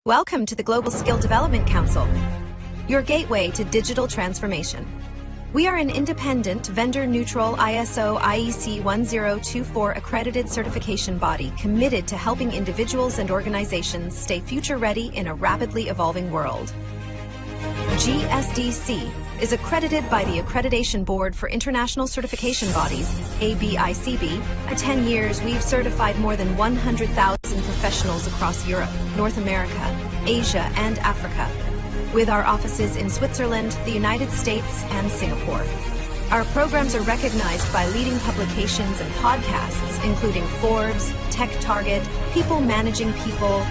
Welcome to the Global Skill Development Council, your gateway to digital transformation. We are an independent, vendor-neutral ISO IEC 1024 accredited certification body committed to helping individuals and organizations stay future-ready in a rapidly evolving world. GSDC is accredited by the Accreditation Board for International Certification Bodies, ABICB. For 10 years, we've certified more than 100,000 professionals across Europe, North America, Asia, and Africa, with our offices in Switzerland, the United States, and Singapore. Our programs are recognized by leading publications and podcasts, including Forbes, Tech Target, People Managing People.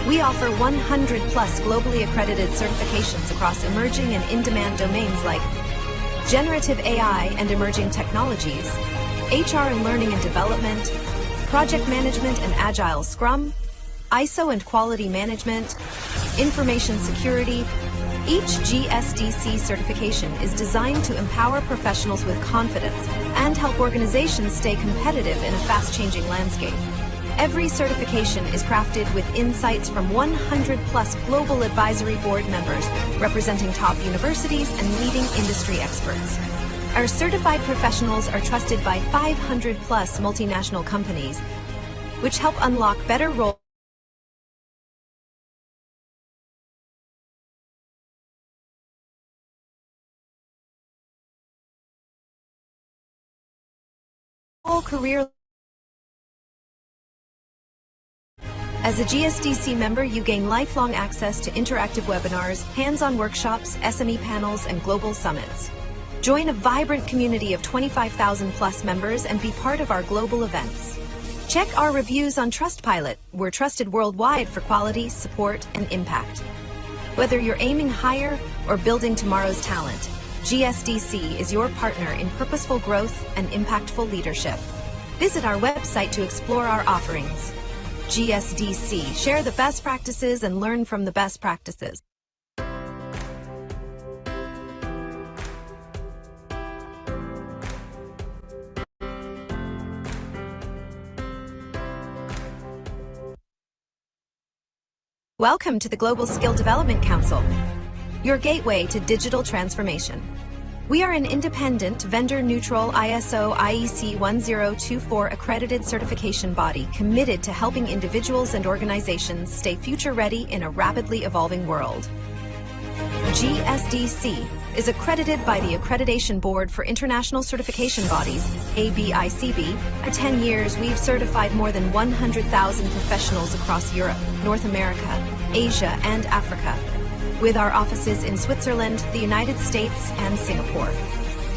We offer 100-plus globally accredited certifications across emerging and in-demand domains like generative AI and emerging technologies, HR and learning and development, project management and agile Scrum, ISO and quality management, information security. Each GSDC certification is designed to empower professionals with confidence and help organizations stay competitive in a fast-changing landscape. Every certification is crafted with insights from 100-plus global advisory board members representing top universities and leading industry experts. Our certified professionals are trusted by 500-plus multinational companies, which help unlock better role career. As a GSDC member, you gain lifelong access to interactive webinars, hands-on workshops, SME panels, and global summits. Join a vibrant community of 25,000-plus members and be part of our global events. Check our reviews on Trustpilot. We're trusted worldwide for quality, support, and impact. Whether you're aiming higher or building tomorrow's talent, GSDC is your partner in purposeful growth and impactful leadership. Visit our website to explore our offerings. GSDC, share the best practices and learn from the best practices. Welcome to the Global Skill Development Council, your gateway to digital transformation. We are an independent, vendor-neutral ISO IEC 1024 accredited certification body committed to helping individuals and organizations stay future-ready in a rapidly evolving world. GSDC is accredited by the Accreditation Board for International Certification Bodies, ABICB. For 10 years, we've certified more than 100,000 professionals across Europe, North America, Asia, and Africa, with our offices in Switzerland, the United States, and Singapore.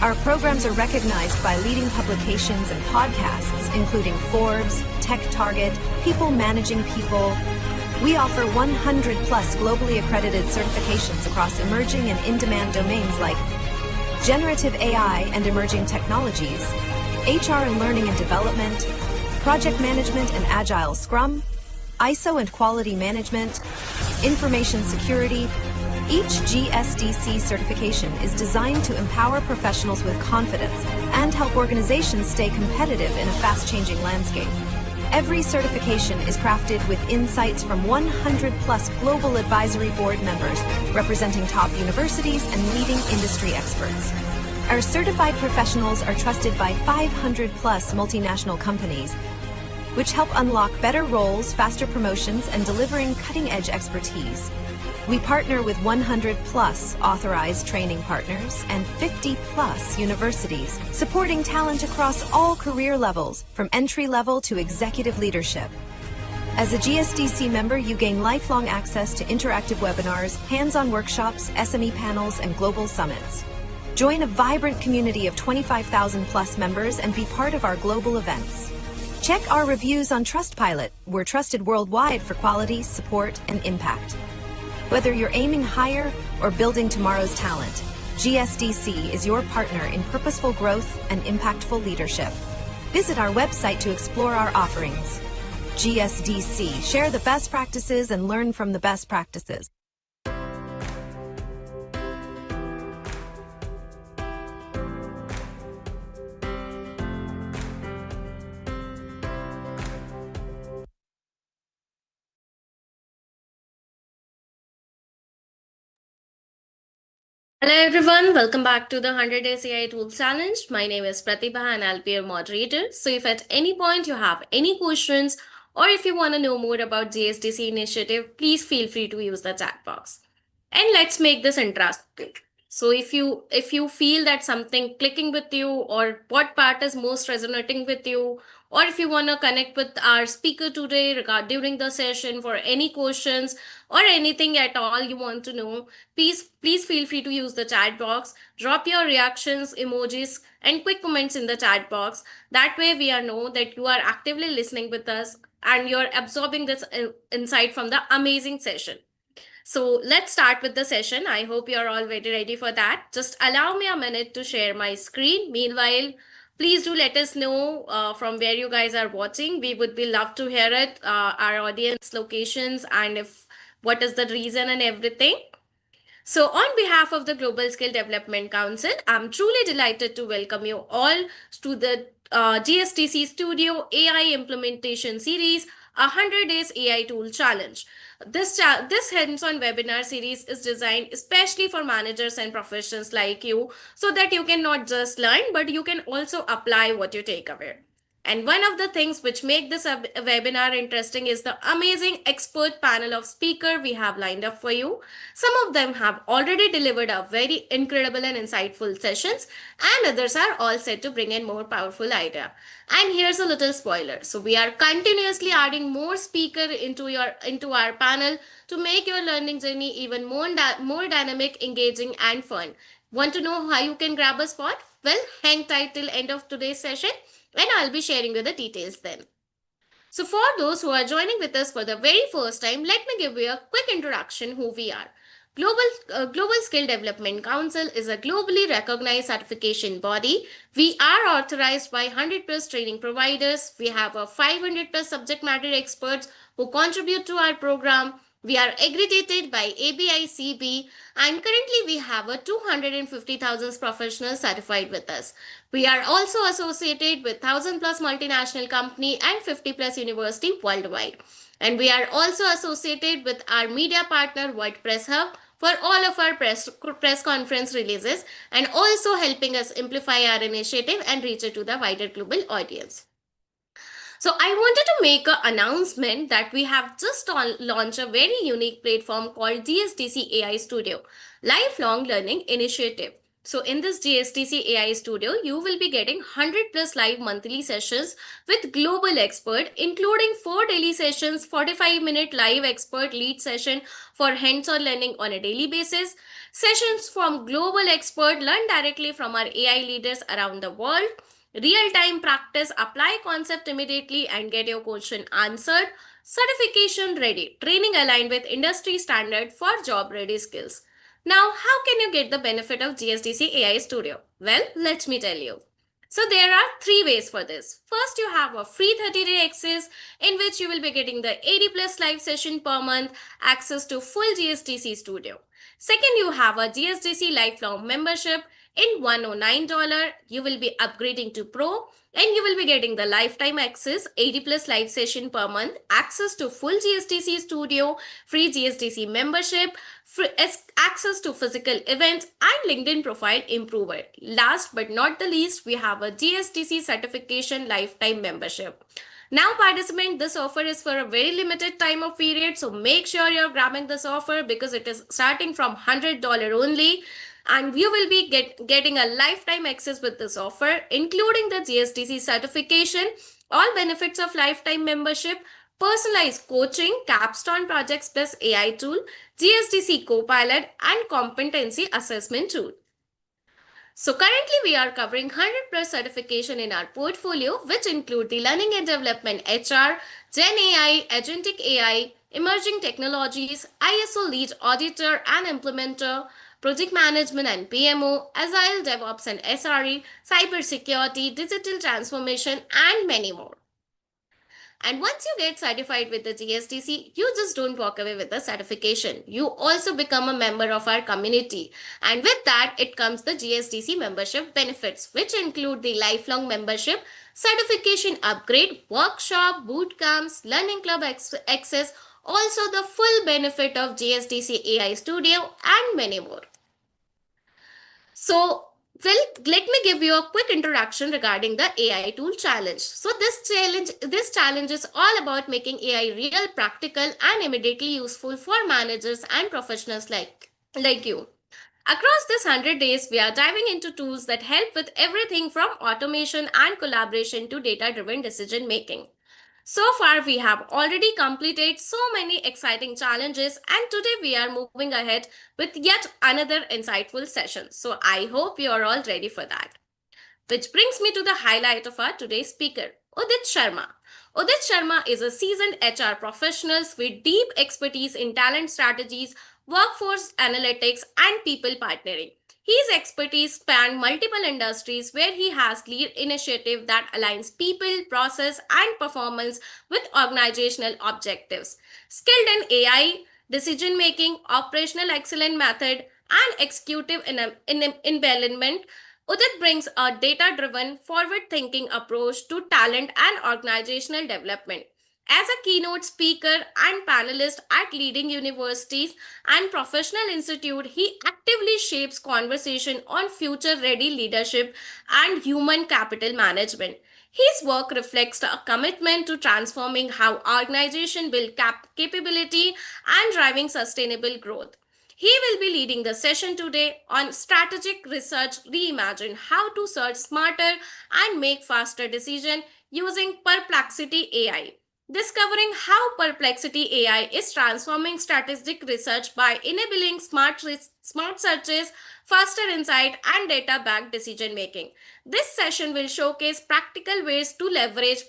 Our programs are recognized by leading publications and podcasts, including Forbes, Tech Target, People Managing People. We offer 100-plus globally accredited certifications across emerging and in-demand domains like generative AI and emerging technologies, HR and learning and development, project management and agile Scrum, ISO and quality management, information security. Each GSDC certification is designed to empower professionals with confidence and help organizations stay competitive in a fast-changing landscape. Every certification is crafted with insights from 100-plus global advisory board members representing top universities and leading industry experts. Our certified professionals are trusted by 500-plus multinational companies, which help unlock better roles, faster promotions, and delivering cutting-edge expertise. We partner with 100-plus authorized training partners and 50-plus universities, supporting talent across all career levels, from entry-level to executive leadership. As a GSDC member, you gain lifelong access to interactive webinars, hands-on workshops, SME panels, and global summits. Join a vibrant community of 25,000-plus members and be part of our global events. Check our reviews on Trustpilot. We're trusted worldwide for quality, support, and impact. Whether you're aiming higher or building tomorrow's talent, GSDC is your partner in purposeful growth and impactful leadership. Visit our website to explore our offerings. GSDC, share the best practices and learn from the best practices. Hello everyone, welcome back to the 100 Days AI Tools Challenge. My name is Pratibha and I'll be your moderator. So if at any point you have any questions or if you want to know more about GSDC initiative, please feel free to use the chat box. And let's make this interesting. So if you feel that something clicking with you or what part is most resonating with you, or if you want to connect with our speaker today during the session for any questions or anything at all you want to know, please feel free to use the chat box. Drop your reactions, emojis, and quick comments in the chat box. That way we are know that you are actively listening with us and you're absorbing this insight from the amazing session. So let's start with the session. I hope you're all very ready for that. Just allow me a minute to share my screen. Meanwhile, please do let us know from where you guys are watching. We would be love to hear it, our audience locations, and if what is the reason and everything. So, on behalf of the Global Skill Development Council, I'm truly delighted to welcome you all to the GSDC Studio AI Implementation Series, 100 Days AI Tool Challenge. This hands-on webinar series is designed especially for managers and professionals like you, so that you can not just learn, but you can also apply what you take away. And one of the things which make this webinar interesting is the amazing expert panel of speaker we have lined up for you. Some of them have already delivered a very incredible and insightful sessions, and others are all set to bring in more powerful idea. And here's a little spoiler. So we are continuously adding more speaker into our panel to make your learning journey even more dynamic, engaging, and fun. Want to know how you can grab a spot? Well, hang tight till end of today's session and I'll be sharing you the details then. So, for those who are joining with us for the very first time, let me give you a quick introduction who we are. Global Skill Development Council is a globally recognized certification body. We are authorized by 100 plus training providers. We have a 500 plus subject matter experts who contribute to our program. We are accredited by ABICB and currently we have a 250,000 professionals certified with us. We are also associated with 1,000 plus multinational company and 50 plus university worldwide. And we are also associated with our media partner WordPress Hub for all of our press conference releases and also helping us amplify our initiative and reach it to the wider global audience. So I wanted to make an announcement that we have just launched a very unique platform called GSDC AI Studio, Lifelong Learning Initiative. So in this GSDC AI Studio, you will be getting 100 plus live monthly sessions with global expert, including 4 daily sessions, 45-minute live expert lead session for hands-on learning on a daily basis, sessions from global expert learn directly from our AI leaders around the world, real time practice, apply concept immediately and get your question answered, certification ready, training aligned with industry standard for job ready skills. Now, how can you get the benefit of GSDC AI Studio? Well, let me tell you. So there are 3 ways for this. First, you have a free 30-day access in which you will be getting the 80 plus live session per month, access to full GSDC Studio. Second, you have a GSDC lifelong membership. In $109, you will be upgrading to Pro and you will be getting the lifetime access, 80 plus live session per month, access to full GSDC Studio, free GSDC membership, access to physical events, and LinkedIn profile improver. Last but not the least, we have a GSDC certification lifetime membership. Now, participant, this offer is for a very limited time of period, so make sure you're grabbing this offer because it is starting from $100 only and you will be getting a lifetime access with this offer, including the GSDC certification, all benefits of lifetime membership, personalized coaching, capstone projects plus AI tool, GSDC Copilot, and competency assessment tool. So currently we are covering 100 plus certification in our portfolio, which include the Learning and Development HR, Gen AI, Agentic AI, Emerging Technologies, ISO Lead Auditor and Implementer, Project Management and PMO, Agile DevOps and SRE, Cybersecurity, Digital Transformation, and many more. And once you get certified with the GSDC, you just don't walk away with the certification. You also become a member of our community. And with that, it comes the GSDC membership benefits, which include the lifelong membership, certification upgrade, workshop, boot camps, learning club access, also the full benefit of GSDC AI Studio, and many more. So, well, let me give you a quick introduction regarding the AI tool challenge. So, this challenge is all about making AI real, practical, and immediately useful for managers and professionals like you. Across this 100 days, we are diving into tools that help with everything from automation and collaboration to data driven decision making. So far, we have already completed so many exciting challenges, and today we are moving ahead with yet another insightful session. So, I hope you are all ready for that. Which brings me to the highlight of our today's speaker, Udit Sharma. Udit Sharma is a seasoned HR professional with deep expertise in talent strategies, workforce analytics, and people partnering. His expertise span multiple industries where he has lead initiative that aligns people, process, and performance with organizational objectives. Skilled in AI, decision making, operational excellence method, and executive enablement, Udit brings a data driven, forward thinking approach to talent and organizational development. As a keynote speaker and panelist at leading universities and professional institute, he actively shapes conversation on future ready leadership and human capital management. His work reflects a commitment to transforming how organizations build capability and driving sustainable growth. He will be leading the session today on strategic research reimagine how to search smarter and make faster decisions using Perplexity AI. Discovering how Perplexity AI is transforming strategic research by enabling smart searches, faster insight, and data backed decision making. This session will showcase practical ways to leverage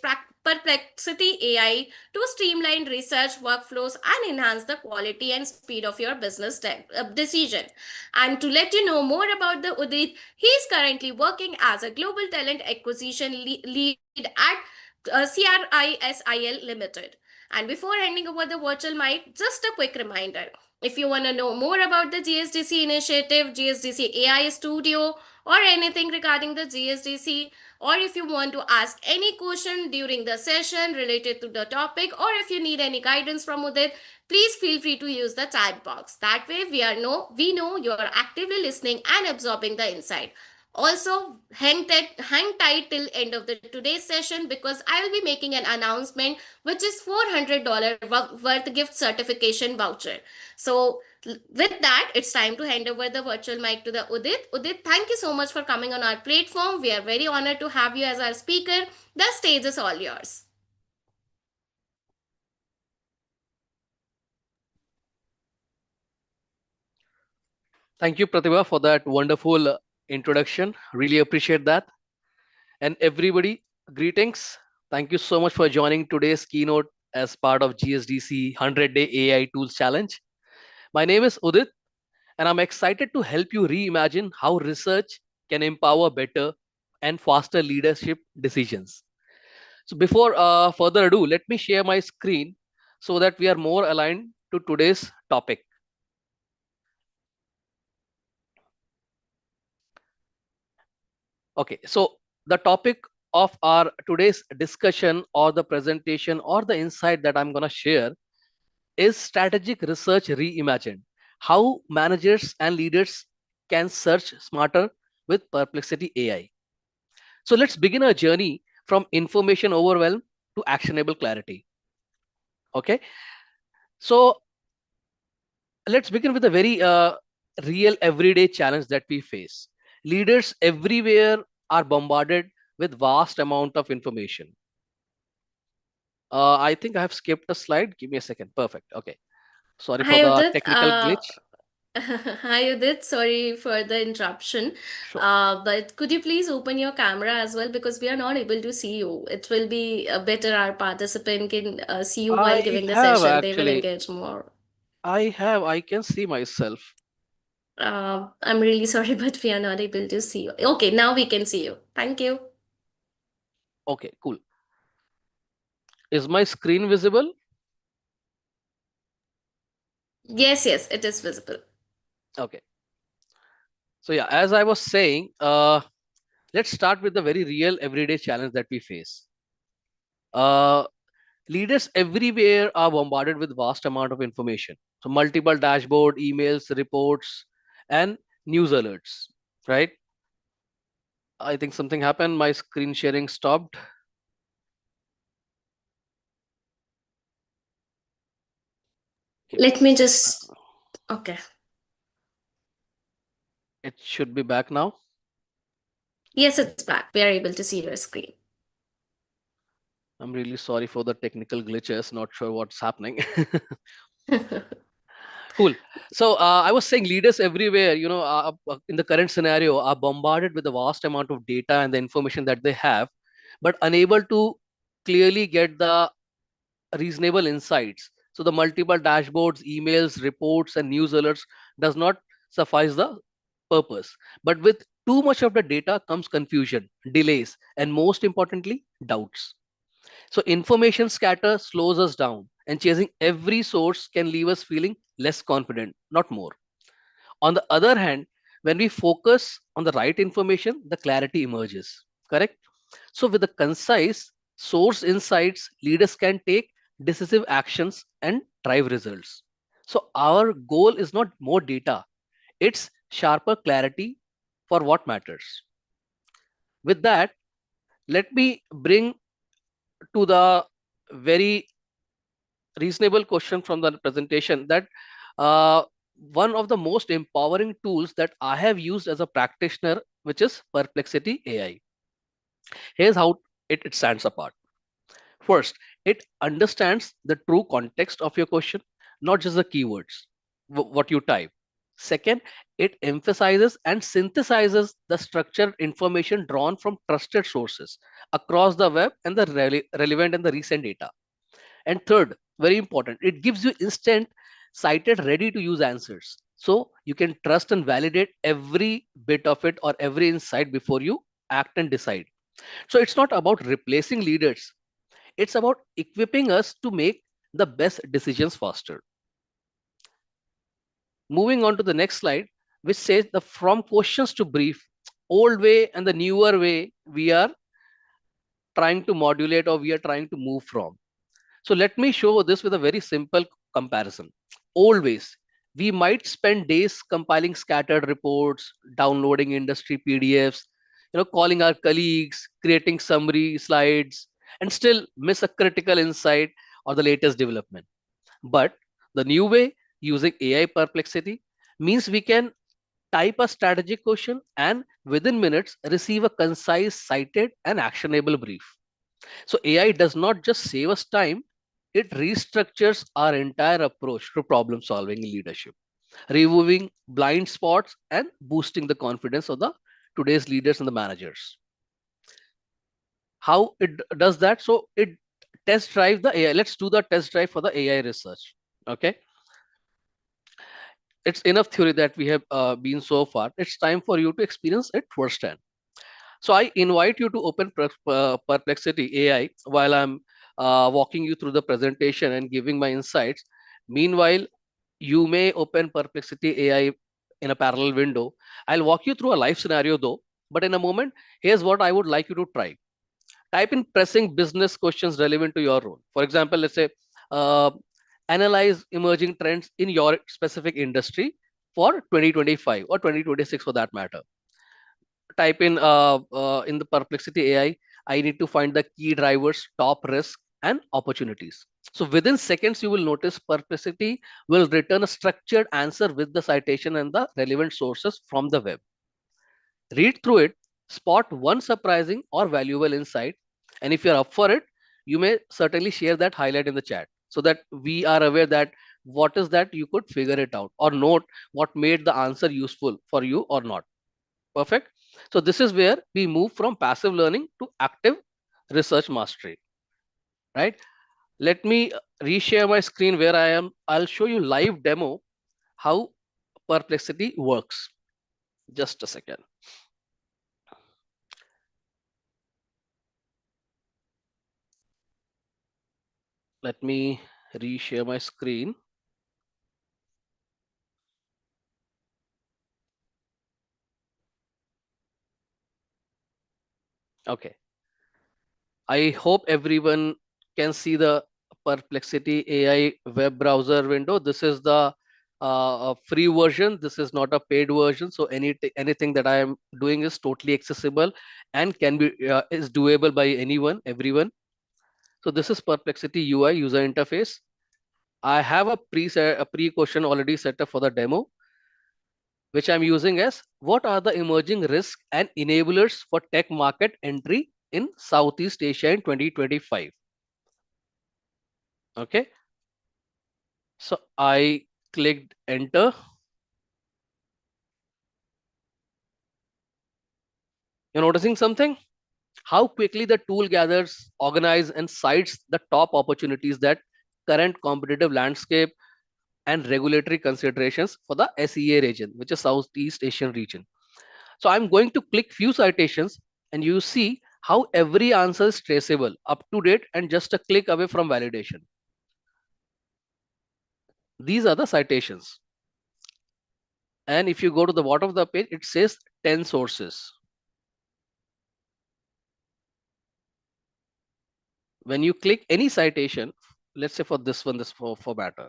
Perplexity AI to streamline research workflows and enhance the quality and speed of your business decision. And to let you know more about the Udit, he is currently working as a global talent acquisition lead at CRISIL Limited. And before handing over the virtual mic, just a quick reminder. If you want to know more about the GSDC initiative, GSDC AI Studio, or anything regarding the GSDC, or if you want to ask any question during the session related to the topic, or if you need any guidance from Udit, please feel free to use the chat box. That way we know you are actively listening and absorbing the insight. Also, hang tight till end of the today's session because I will be making an announcement which is $400 worth gift certification voucher. So with that, it's time to hand over the virtual mic to the Udit. Udit, thank you so much for coming on our platform. We are very honored to have you as our speaker. The stage is all yours. Thank you, Pratibha, for that wonderful introduction. Really appreciate that. And everybody, greetings. Thank you so much for joining today's keynote as part of GSDC 100-Day AI Tools Challenge. My name is Udit, and I'm excited to help you reimagine how research can empower better and faster leadership decisions. So before further ado, let me share my screen so that we are more aligned to today's topic. Okay, so the topic of our today's discussion or the presentation or the insight that I'm going to share is strategic research reimagined. How managers and leaders can search smarter with Perplexity AI. So let's begin our journey from information overwhelm to actionable clarity. Okay, so let's begin with a very real everyday challenge that we face. Leaders everywhere are bombarded with vast amount of information. I think I have skipped a slide. Give me a second. Perfect. Okay. Sorry for Hi the Udit. technical glitch. Hi Udit. Sorry for the interruption. Sure. But could you please open your camera as well because we are not able to see you. It will be better our participant can see you while I giving the have session. They will actually. engage more. I can see myself. I'm really sorry, but we are not able to see you. Okay, now we can see you. Thank you. Okay, cool. Is my screen visible? Yes, yes, it is visible. Okay. So yeah, as I was saying, let's start with the very real everyday challenge that we face. Uh, Leaders everywhere are bombarded with vast amount of information. So multiple dashboard, emails, reports, and news alerts. right? I think something happened. My screen sharing stopped. Let me just, okay. It should be back now. Yes, it's back. We are able to see your screen. I'm really sorry for the technical glitches. Not sure what's happening. Cool. So I was saying leaders everywhere, in the current scenario, are bombarded with a vast amount of data and the information that they have, but unable to clearly get the reasonable insights. So the multiple dashboards, emails, reports, and news alerts does not suffice the purpose. But with too much of the data comes confusion, delays, and most importantly, doubts. So information scatter slows us down, and chasing every source can leave us feeling less confident, not more. On the other hand, when we focus on the right information, the clarity emerges. Correct? So, with the concise source insights, leaders can take decisive actions and drive results. So, our goal is not more data, it's sharper clarity for what matters. With that, let me bring to the very reasonable question from the presentation that uh, one of the most empowering tools that I have used as a practitioner, which is Perplexity AI. Here's how it stands apart. First, it understands the true context of your question, not just the keywords, what you type. Second, it emphasizes and synthesizes the structured information drawn from trusted sources across the web and the relevant and the recent data. And third, very important, it gives you instant cited ready to use answers. So you can trust and validate every bit of it or every insight before you act and decide. So it's not about replacing leaders, it's about equipping us to make the best decisions faster. Moving on to the next slide, which says the from questions to brief, old way and the newer way we are trying to modulate or we are trying to move from. So let me show this with a very simple comparison. Always, we might spend days compiling scattered reports, downloading industry PDFs, calling our colleagues, creating summary slides, and still miss a critical insight or the latest development. But the new way, using AI perplexity, means we can type a strategic question and within minutes receive a concise, cited, and actionable brief. So AI does not just save us time, it restructures our entire approach to problem solving in leadership, removing blind spots and boosting the confidence of the today's leaders and the managers. How it does that? So it test drive the AI. Let's do the test drive for the AI research. Okay. It's enough theory that we have been so far. It's time for you to experience it firsthand. So I invite you to open Perplexity AI while I'm walking you through the presentation and giving my insights. Meanwhile, you may open Perplexity AI in a parallel window. I'll walk you through a live scenario though, but in a moment, here's what I would like you to try. Type in pressing business questions relevant to your role. For example, let's say, uh, analyze emerging trends in your specific industry for 2025 or 2026 for that matter. Type in the Perplexity AI, I need to find the key drivers, top risk, and opportunities. So within seconds, you will notice Perplexity will return a structured answer with the citation and the relevant sources from the web. Read through it, spot one surprising or valuable insight, and if you're up for it, you may certainly share that highlight in the chat so that we are aware that what is that you could figure it out or note what made the answer useful for you or not. Perfect. So this is where we move from passive learning to active research mastery, right? Let me reshare my screen where I am. I'll show you live demo how Perplexity works. Just a second. Let me reshare my screen. Okay. I hope everyone can see the Perplexity AI web browser window. This is the a free version. This is not a paid version. So anything that I am doing is totally accessible and can be is doable by anyone, everyone. So this is Perplexity UI user interface. I have a pre question already set up for the demo, which I'm using as what are the emerging risks and enablers for tech market entry in Southeast Asia in 2025. Okay. So I clicked enter. You're noticing something? How quickly the tool gathers, organizes, and cites the top opportunities that current competitive landscape and regulatory considerations for the SEA region, which is Southeast Asian region. So I'm going to click few citations and you see how every answer is traceable, up to date, and just a click away from validation. These are the citations. And if you go to the bottom of the page, it says 10 sources. When you click any citation, let's say for this one, this for matter.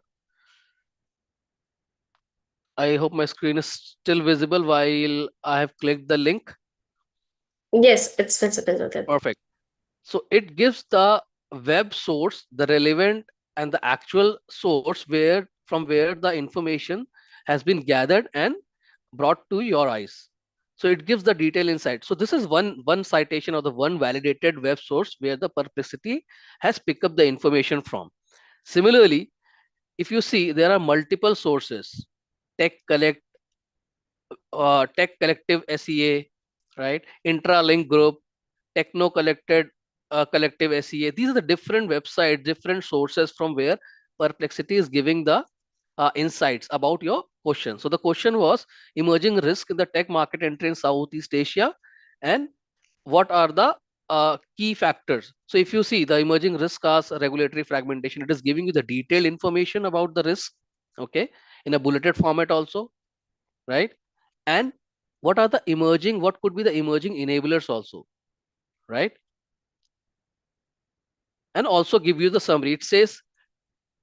I hope my screen is still visible while I have clicked the link. Yes, it's visible with it. Perfect. So it gives the web source, the relevant and the actual source from where the information has been gathered and brought to your eyes. So it gives the detail insight. So this is one citation or the one validated web source where the Perplexity has picked up the information from. Similarly, if you see, there are multiple sources: Tech Collect, Tech Collective SEA, right? Intralink Group, Techno Collected Collective SEA. These are the different websites, different sources from where Perplexity is giving the insights about your question. So the question was emerging risk in the tech market entry in Southeast Asia, and what are the key factors. So if you see the emerging risk as regulatory fragmentation, it is giving you the detailed information about the risk, okay, in a bulleted format also, right? And what are the emerging, what could be the emerging enablers also, right? And also give you the summary. It says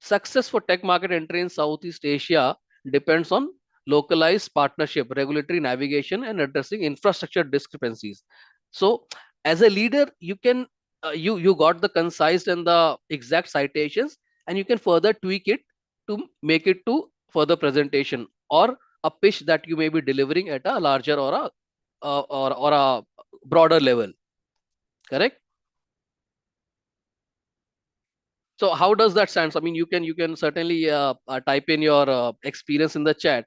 success for tech market entry in Southeast Asia depends on localized partnership, regulatory navigation, and addressing infrastructure discrepancies. So, as a leader, you can you got the concise and the exact citations, and you can further tweak it to make it to further presentation or a pitch that you may be delivering at a larger or a or a broader level. Correct. So how does that sound? I mean, you can certainly type in your experience in the chat.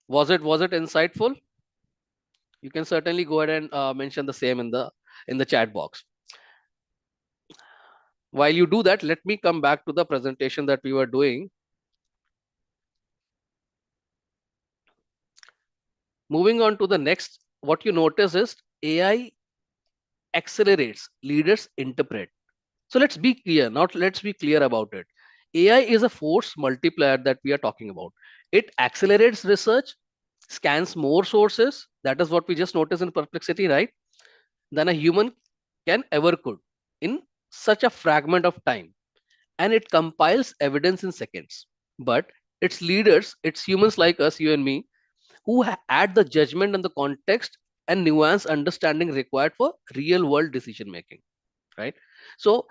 Was it insightful? You can certainly go ahead and mention the same in the chat box. While you do that, let me come back to the presentation that we were doing. Moving on to the next, what you notice is AI accelerates, leaders interpret. So let's be clear. Now let's be clear about it. AI is a force multiplier that we are talking about. It accelerates research, scans more sources. That is what we just noticed in Perplexity, right? Than a human can ever could in such a fragment of time. And it compiles evidence in seconds. But its leaders, it's humans like us, you and me, who add the judgment and the context and nuance understanding required for real world decision making, right? So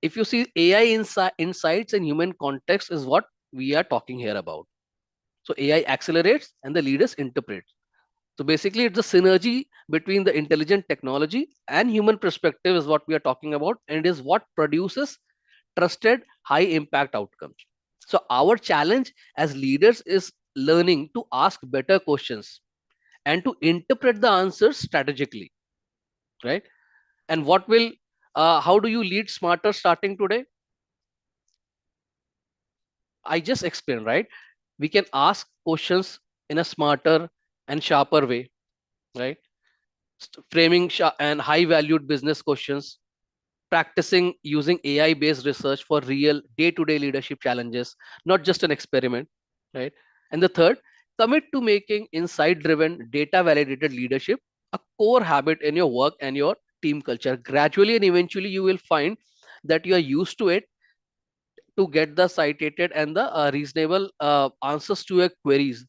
if you see AI insights and human context is what we are talking here about. So AI accelerates and the leaders interpret. So basically, it's a synergy between the intelligent technology and human perspective is what we are talking about, and it is what produces trusted high impact outcomes. So our challenge as leaders is learning to ask better questions and to interpret the answers strategically, right? And what will how do you lead smarter starting today? I just explained, right? We can ask questions in a smarter and sharper way, right? Framing and high valued business questions, practicing using AI based research for real day to day leadership challenges, not just an experiment, right? And the third, commit to making insight driven, data validated leadership a core habit in your work and your team culture. Gradually and eventually, you will find that you are used to it. to get the cited and the reasonable answers to your queries,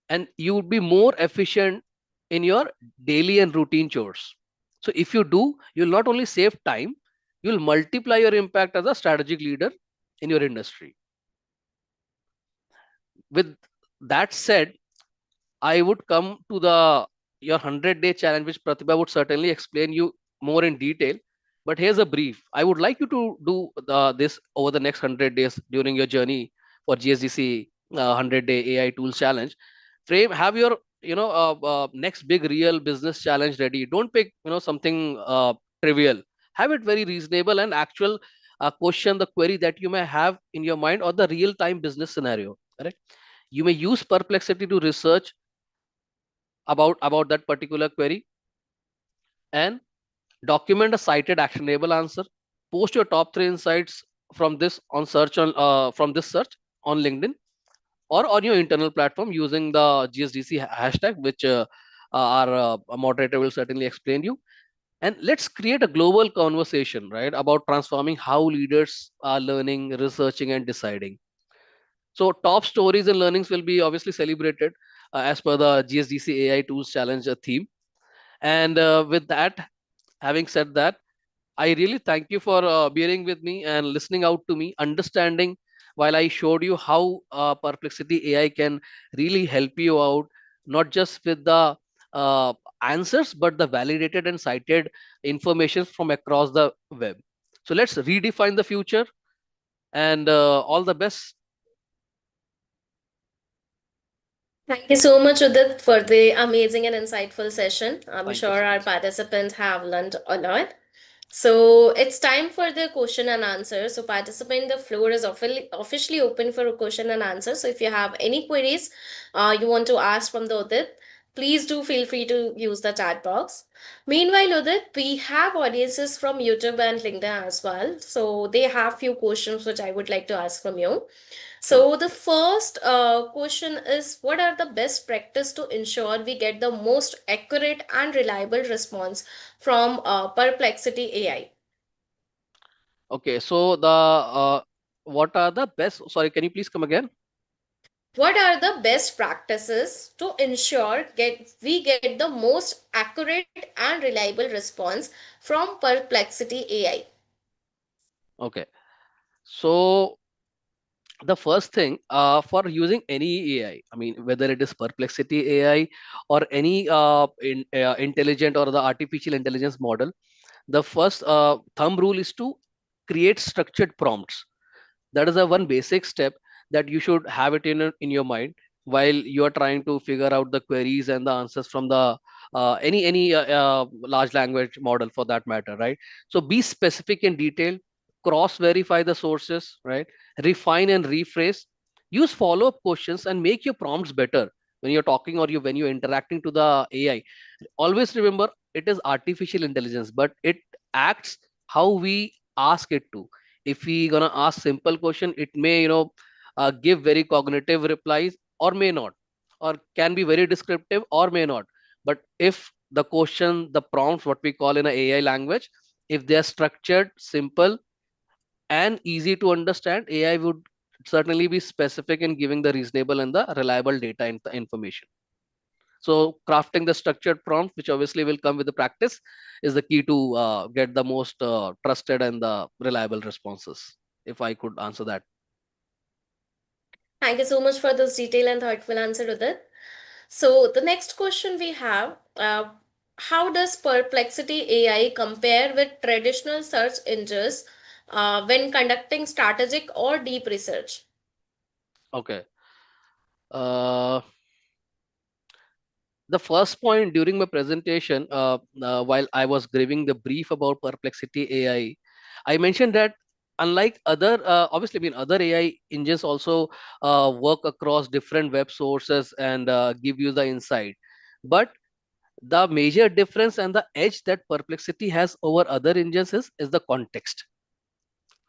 and you would be more efficient in your daily and routine chores. So if you do, you'll not only save time, you'll multiply your impact as a strategic leader in your industry. With that said, I would come to the your 100-day challenge, which Pratibha would certainly explain you more in detail. But here's a brief. I would like you to do this over the next 100 days during your journey for GSDC 100-day AI Tools Challenge. Frame, have your next big real business challenge ready. Don't pick something trivial. Have it very reasonable and actual question the query that you may have in your mind or the real time business scenario. Correct. You may use Perplexity to research about that particular query and document a cited actionable answer. Post your top 3 insights from this on search on from this search on LinkedIn or on your internal platform using the GSDC hashtag, which our moderator will certainly explain you. And let's create a global conversation, right, about transforming how leaders are learning, researching, and deciding. So top stories and learnings will be obviously celebrated as per the GSDC AI Tools Challenge theme. And with that, having said that, I really thank you for bearing with me and listening out to me, understanding while I showed you how Perplexity AI can really help you out, not just with the uh, answers, but the validated and cited information from across the web. So let's redefine the future, and all the best. Thank you so much, Udit, for the amazing and insightful session. I'm Thank you sure so our much. participants have learned a lot. So it's time for the question and answer. So participant, the floor is officially open for a question and answer. So if you have any queries you want to ask from the Udit, please do feel free to use the chat box. Meanwhile, Udit, we have audiences from YouTube and LinkedIn as well. So they have few questions which I would like to ask from you. Sure. So the first question is, what are the best practice to ensure we get the most accurate and reliable response from Perplexity AI? Okay. So the what are the best? Sorry, can you please come again? What are the best practices to ensure get the most accurate and reliable response from Perplexity AI? Okay. So the first thing for using any AI, I mean, whether it is Perplexity AI or any intelligent or the artificial intelligence model, the first thumb rule is to create structured prompts. That is a one basic step that you should have it in your mind while you are trying to figure out the queries and the answers from the any large language model for that matter, right? So be specific and detailed, cross verify the sources, right? Refine and rephrase, use follow up questions and make your prompts better when you're talking or when you're interacting to the AI. Always remember, it is artificial intelligence, but it acts how we ask it to. If we gonna ask simple question, it may give very cognitive replies or may not, or can be very descriptive or may not. But if the question, the prompts, what we call in a AI language, if they are structured, simple, and easy to understand, AI would certainly be specific in giving the reasonable and the reliable data and the information. So crafting the structured prompt, which obviously will come with the practice, is the key to get the most trusted and the reliable responses. If I could answer that. Thank you so much for this detailed and thoughtful answer, Udit. So the next question we have, how does Perplexity AI compare with traditional search engines when conducting strategic or deep research? Okay. Uh, the first point during my presentation, while I was giving the brief about Perplexity I mentioned that unlike other, obviously, I mean, other AI engines also work across different web sources and give you the insight. But the major difference and the edge that Perplexity has over other engines is the context,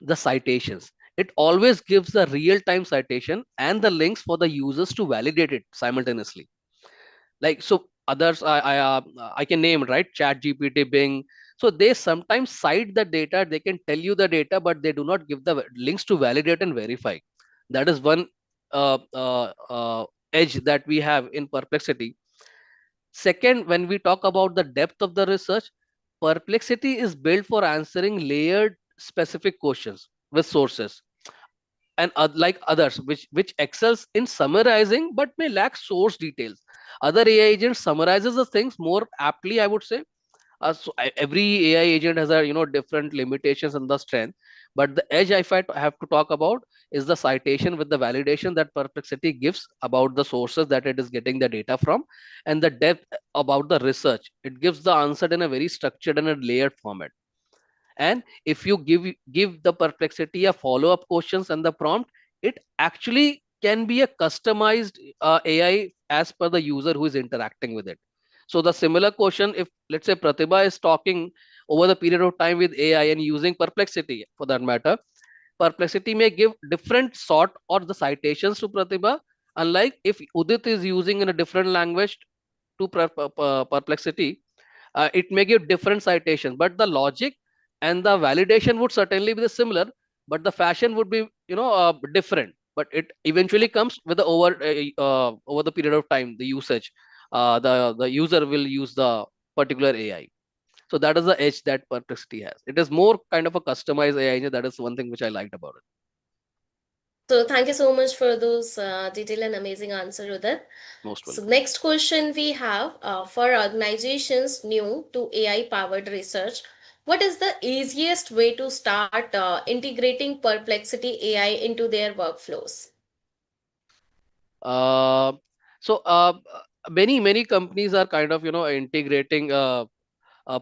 the citations. It always gives the real time citation and the links for the users to validate it simultaneously. Like, so others I can name, right? Chat GPT, Bing. So they sometimes cite the data, they can tell you the data, but they do not give the links to validate and verify. That is one uh, uh, uh, edge that we have in Perplexity. Second, when we talk about the depth of the research, Perplexity is built for answering layered specific questions with sources, and like others which excels in summarizing but may lack source details. Other AI agents summarizes the things more aptly, I would say. Every AI agent has a different limitations and the strength, but the edge if I have to talk about is the citation with the validation that Perplexity gives about the sources that it is getting the data from, and the depth about the research. It gives the answer in a very structured and a layered format. And if you give the Perplexity a follow up questions and the prompt, it actually can be a customized AI as per the user who is interacting with it. So the similar question, if let's say Pratibha is talking over the period of time with AI and using Perplexity for that matter, Perplexity may give different sort or the citations to Pratibha, unlike if Udit is using in a different language to Perplexity, it may give different citations, but the logic and the validation would certainly be the similar, but the fashion would be different. But it eventually comes with the over the period of time, the usage. The user will use the particular AI. So that is the edge that Perplexity has. It is more kind of a customized AI engine. That is one thing which I liked about it. So thank you so much for those detailed and amazing answer, Udit. Most So welcome. next question we have for organizations new to AI powered research, what is the easiest way to start integrating Perplexity AI into their workflows? Uh, so many companies are kind of integrating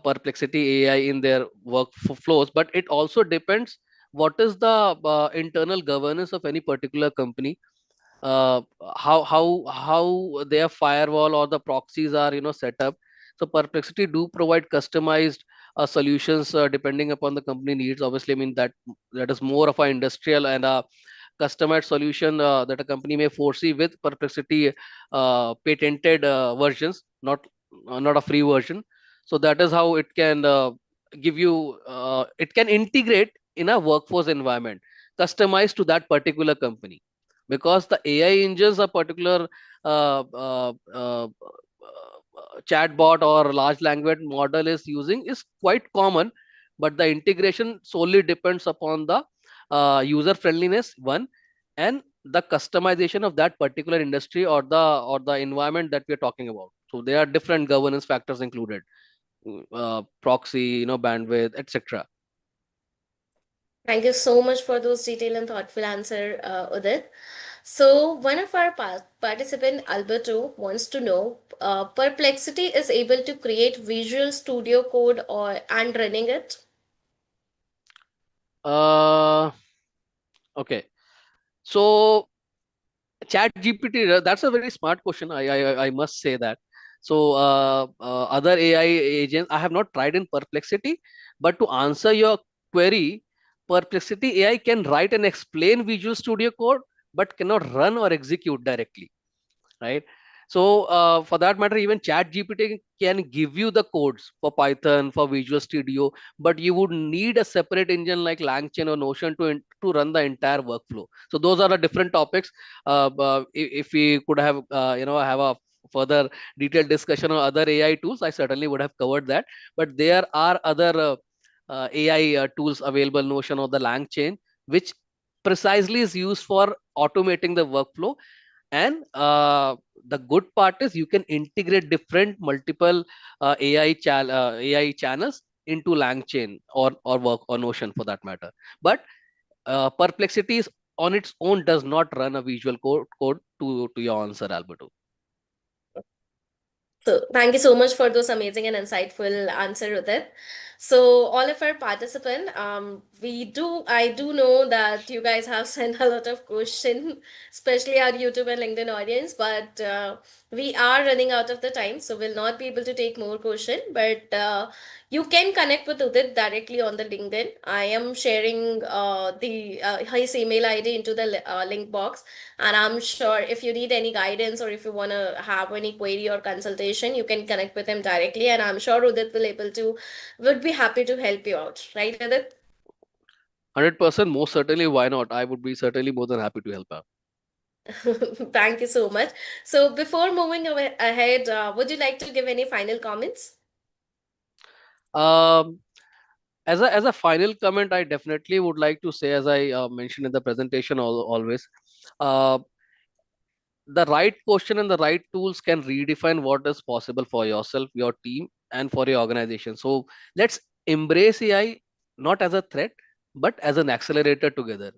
Perplexity AI in their workflows, but it also depends what is the internal governance of any particular company. uh, how their firewall or the proxies are set up. So Perplexity do provide customized solutions depending upon the company needs. Obviously, I mean that is more of an industrial and a customized solution that a company may foresee with Perplexity patented versions, not a free version. So that is how it can give you it can integrate in a workforce environment customized to that particular company, because the AI engines a particular chatbot or large language model is using is quite common, but the integration solely depends upon the user friendliness one, and the customization of that particular industry or the environment that we're talking about. So there are different governance factors included, proxy, bandwidth, etc. Thank you so much for those detailed and thoughtful answer, Udit. So one of our participant, Alberto, wants to know, Perplexity is able to create Visual Studio code or and running it. uh, okay, so chat gpt, that's a very smart question. I must say that. So other AI agents I have not tried in Perplexity, but to answer your query, Perplexity AI can write and explain Visual Studio code but cannot run or execute directly, right? So for that matter, even chat gpt can give you the codes for Python, for Visual Studio, but you would need a separate engine like LangChain or Notion to run the entire workflow. So those are the different topics. If we could have have a further detailed discussion on other AI tools, I certainly would have covered that. But there are other AI tools available, Notion or the LangChain, which precisely is used for automating the workflow. And the good part is you can integrate different multiple AI channels into LangChain or work or Notion for that matter. But Perplexity is on its own does not run a visual code to your answer, Alberto. So thank you so much for those amazing and insightful answer, Udit. So all of our participant, I do know that you guys have sent a lot of question, especially our YouTube and LinkedIn audience, but we are running out of the time, so we'll not be able to take more question. But you can connect with Udit directly on the LinkedIn. I am sharing the his email ID into the link box, and I'm sure if you need any guidance or if you want to have any query or consultation situation, you can connect with him directly, and I'm sure Udit would be happy to help you out, right, Udit? 100%, most certainly. Why not? I would be certainly more than happy to help out. Thank you so much. So before moving ahead, would you like to give any final comments? Um, as a final comment, I definitely would like to say, as I mentioned in the presentation, always, uh, the right question and the right tools can redefine what is possible for yourself, your team, and for your organization. So let's embrace AI not as a threat, but as an accelerator together.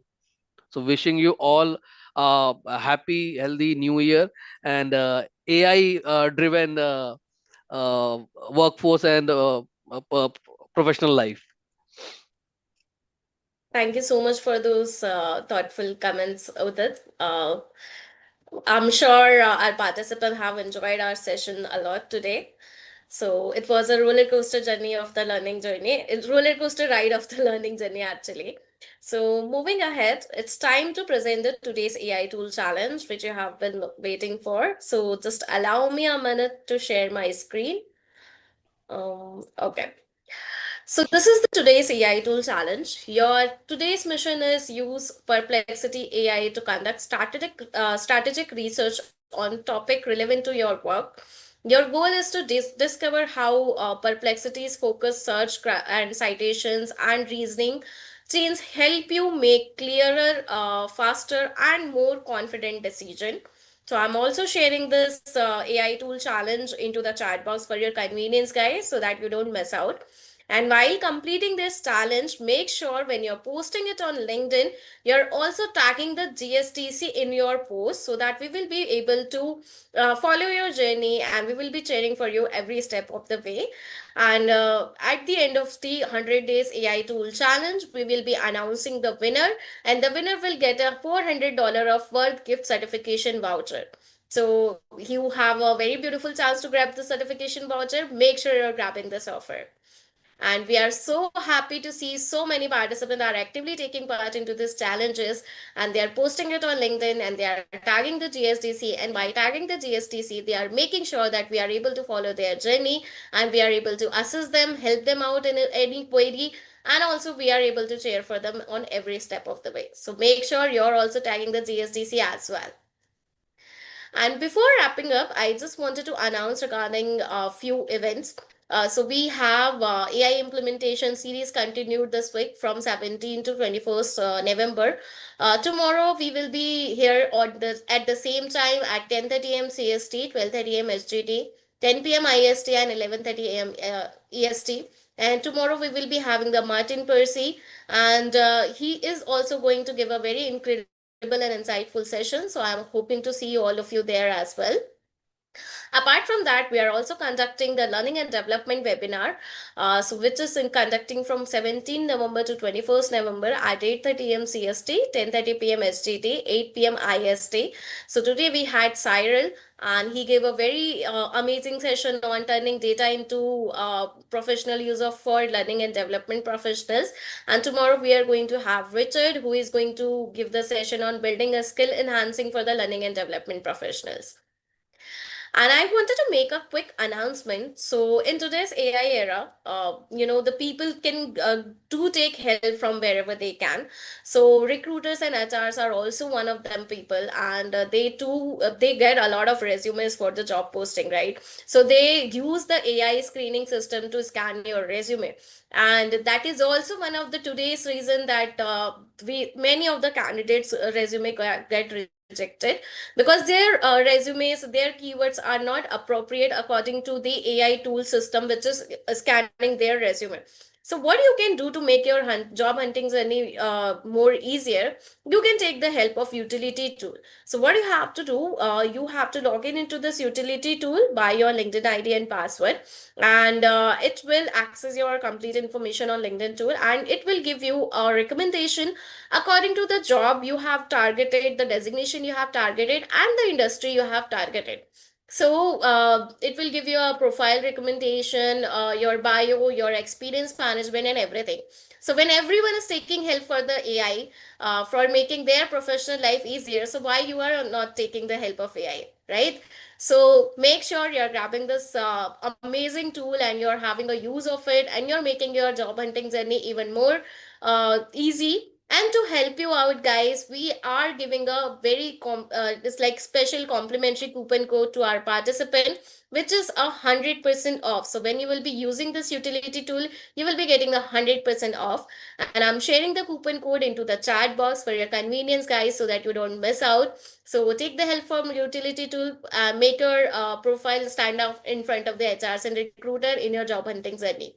So wishing you all a happy, healthy new year, and AI driven uh, workforce and professional life. Thank you so much for those thoughtful comments, Udit. I'm sure our participants have enjoyed our session a lot today. So it was a roller coaster journey of the learning journey. It's roller coaster ride of the learning journey actually. So moving ahead, it's time to present the today's AI tool challenge, which you have been waiting for. So just allow me a minute to share my screen. Okay. So this is the today's AI tool challenge. Your today's mission is use Perplexity AI to conduct strategic research on topic relevant to your work. Your goal is to discover how Perplexity's focus, search, and citations and reasoning chains help you make clearer, faster, and more confident decision. So I'm also sharing this AI tool challenge into the chat box for your convenience, guys, so that you don't miss out. And while completing this challenge, make sure when you're posting it on LinkedIn, you're also tagging the GSDC in your post so that we will be able to follow your journey and we will be cheering for you every step of the way. And at the end of the 100 days AI tool challenge, we will be announcing the winner, and the winner will get a $400 of worth gift certification voucher. So you have a very beautiful chance to grab the certification voucher. Make sure you're grabbing this offer. And we are so happy to see so many participants are actively taking part into these challenges, and they are posting it on LinkedIn, and they are tagging the GSDC, and by tagging the GSDC they are making sure that we are able to follow their journey, and we are able to assist them, help them out in any query, and also we are able to cheer for them on every step of the way. So make sure you're also tagging the GSDC as well. And before wrapping up, I just wanted to announce regarding a few events. So we have AI implementation series continued this week from 17 to 21st November. Tomorrow we will be here on the at the same time at 10:30 a.m. CST, 12:30 a.m. SGT, 10 p.m. IST, and 11:30 a.m. EST. And tomorrow we will be having the Martin Percy, and he is also going to give a very incredible and insightful session. So I'm hoping to see all of you there as well. Apart from that, we are also conducting the learning and development webinar, which is in conducting from 17 November to 21st November at 8:30 a.m. CST, 10:30 p.m. SGT, 8 p.m. IST. So today we had Cyril, and he gave a very amazing session on turning data into professional user for learning and development professionals. And tomorrow we are going to have Richard, who is going to give the session on building a skill enhancing for the learning and development professionals. And I wanted to make a quick announcement. So in today's AI era, the people can do take help from wherever they can. So recruiters and HRs are also one of them people, and they get a lot of resumes for the job posting, right? So they use the AI screening system to scan your resume, and that is also one of the today's reason that we many of the candidates resume get rejected because their resumes, their keywords are not appropriate according to the AI tool system, which is scanning their resume. So what you can do to make your job hunting journey more easier, you can take the help of utility tool. So what you have to do, you have to log in into this utility tool by your LinkedIn ID and password, and it will access your complete information on LinkedIn tool, and it will give you a recommendation according to the job you have targeted, the designation you have targeted, and the industry you have targeted. So it will give you a profile recommendation, your bio, your experience management, and everything. So when everyone is taking help for the AI for making their professional life easier, so why you are not taking the help of AI? right? So make sure you're grabbing this amazing tool and you're having a use of it, and you're making your job hunting journey even more easy. And to help you out, guys, we are giving a very it's like special complimentary coupon code to our participant, which is 100% off. So when you will be using this utility tool, you will be getting 100% off. And I'm sharing the coupon code into the chat box for your convenience, guys, so that you don't miss out. So take the help from utility tool, make your profile stand out in front of the HRs and recruiter in your job hunting journey.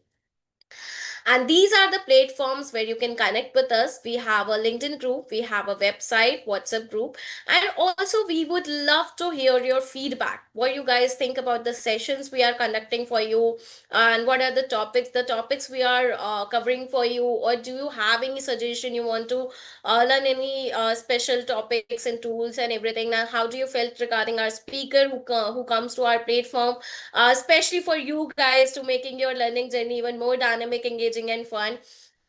And these are the platforms where you can connect with us. We have a LinkedIn group, we have a website, WhatsApp group, and also we would love to hear your feedback. What you guys think about the sessions we are conducting for you, and what are the topics we are covering for you, or do you have any suggestion you want to learn any special topics and tools and everything? Now, how do you felt regarding our speaker who comes to our platform, especially for you guys to making your learning journey even more dynamic, engaging, and fun?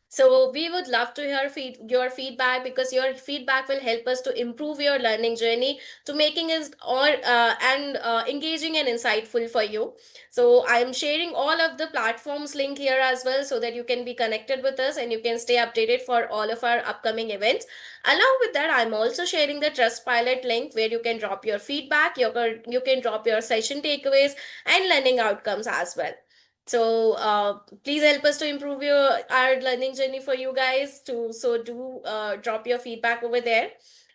So we would love to hear your feedback, because your feedback will help us to improve your learning journey, to making it or and engaging and insightful for you. So I'm sharing all of the platforms link here as well, so that you can be connected with us and you can stay updated for all of our upcoming events. Along with that, I'm also sharing the Trustpilot link, where you can drop your feedback, you can drop your session takeaways and learning outcomes as well. So please help us to improve our learning journey for you guys too. So do drop your feedback over there.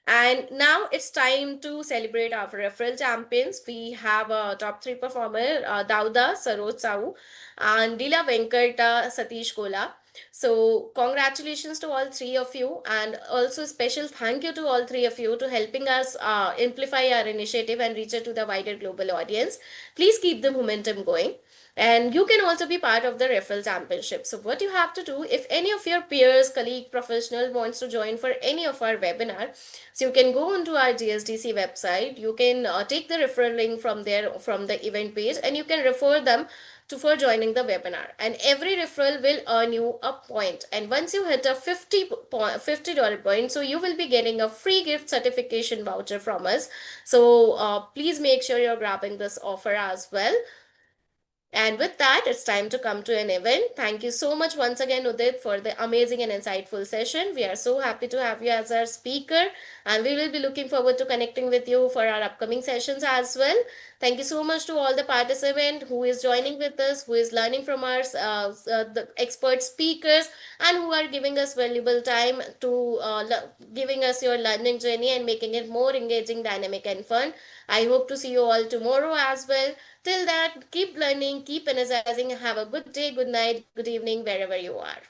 And now it's time to celebrate our referral champions. We have a top three performer, Dauda Saroj Sau and Dila Venkata Satish Kola. So congratulations to all three of you, and also special thank you to all three of you to helping us amplify our initiative and reach it to the wider global audience. Please keep the momentum going. And you can also be part of the referral championship. So what you have to do, if any of your peers, colleague, professional wants to join for any of our webinar, so you can go onto our GSDC website, you can take the referral link from there, from the event page, and you can refer them to for joining the webinar. And every referral will earn you a point. And once you hit a $50 point, so you will be getting a free gift certification voucher from us. So please make sure you're grabbing this offer as well. And with that, it's time to come to an event. Thank you so much once again, Udit, for the amazing and insightful session. We are so happy to have you as our speaker, and we will be looking forward to connecting with you for our upcoming sessions as well. Thank you so much to all the participants who is joining with us, who is learning from our the expert speakers, and who are giving us valuable time to giving us your learning journey and making it more engaging, dynamic, and fun. I hope to see you all tomorrow as well. Till that, keep learning, keep energizing, have a good day, good night, good evening, wherever you are.